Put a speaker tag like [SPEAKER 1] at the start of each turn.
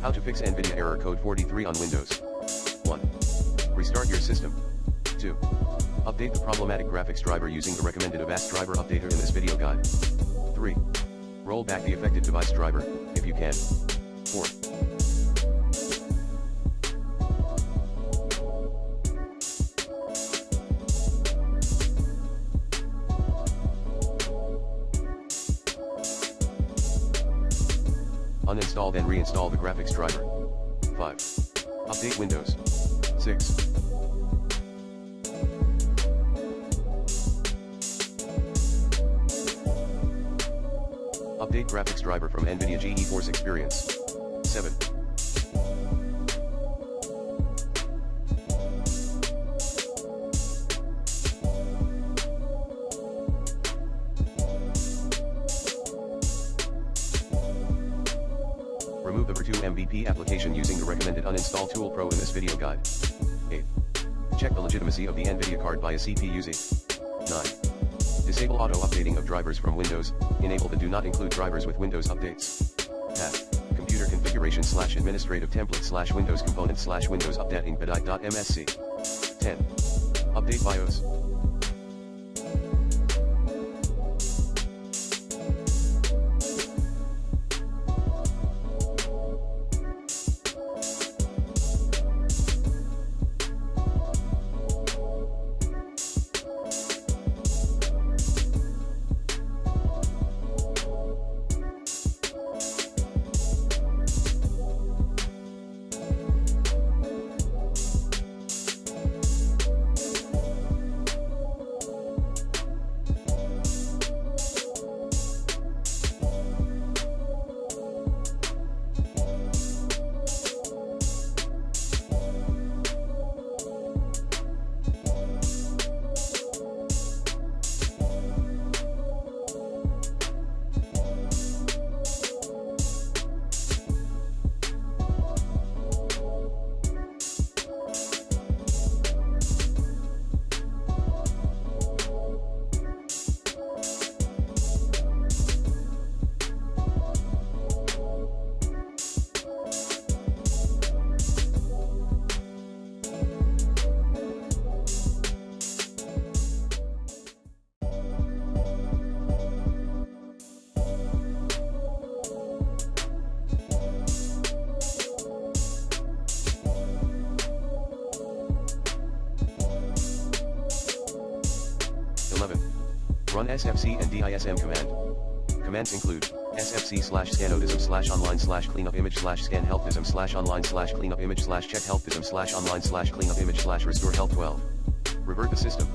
[SPEAKER 1] How to fix Nvidia error code 43 on Windows. 1. Restart your system. 2. Update the problematic graphics driver using the recommended Avast driver updater in this video guide. 3. Roll back the affected device driver, if you can. 4. Uninstall then reinstall the graphics driver. 5. Update Windows. 6. Update graphics driver from Nvidia GeForce Experience. 7. Remove the Ver2 MVP application using the recommended Uninstall Tool Pro in this video guide. 8. Check the legitimacy of the Nvidia card via CPUZ. 9. Disable auto-updating of drivers from Windows, enable the Do Not Include Drivers with Windows Updates. Path, Computer Configuration / Administrative Template / Windows Component / Windows Updating Bidite.msc. 10. Update BIOS. Run sfc and dism command. Commands include sfc/scanodism/online/cleanupimage/scan healthism/online/cleanupimage/check healthism/online/cleanupimage/restore health 12. Revert the system.